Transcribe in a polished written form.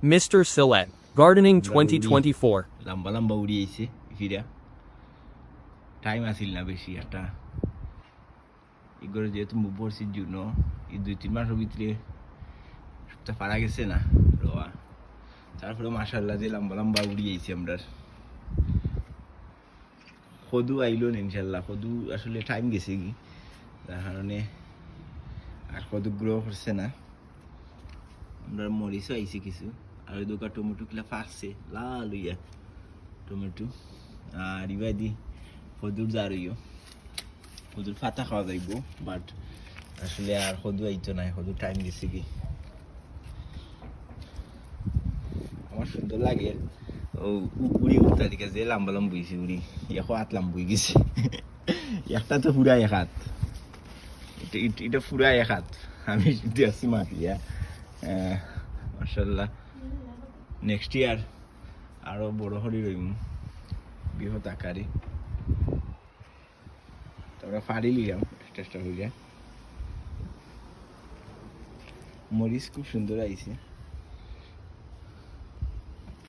Mr. Sillet, Gardening 2024. লম্বা লম্বা উড়িয়েছে ফিরা টাইম আসিল না বেশি একটা এগুলো যেহেতু মুভ পড়ছির জন্য এই 2-3 মাসের ভিতরে সপ্তাহ পারা গেছে না রোয়া তারপরে মাশাআল্লাহ যে লম্বা লম্বা উড়িয়েছি আমরা কদু আইলো না ইনশাল্লাহ কদু আসলে টাইম গেছে কি তার কারণে আর কদু গ্রো করছে না আমরা মরিচও আইছি কিছু আর ওই দোকান টমেটো গুলা ফাঁকছে লাল হইয়া টমেটো আর ইবাদি কদুর জার হইও কদুর পাতা খাওয়া যাইব বাট আসলে আর কদু আইতো না কদু টাইম গেছে কি আমার সুন্দর লাগে ও উড়ি উঠতা দিকে যে লম্বা লম্বা হয়েছে উড়ি এখন হাত লম্বা হয়ে গেছে একটা তো পুরা এক হাত এটা পুরা এক হাত আমি শুধু আছি মাতিয়া মাশাআল্লাহ নেক্সট ইয়ার আরো বড় হরি রইম বৃহৎ আকারে তোমরা ফাড়ি লিলাম চেষ্টা করিয়া মরিচ খুব সুন্দর আইছে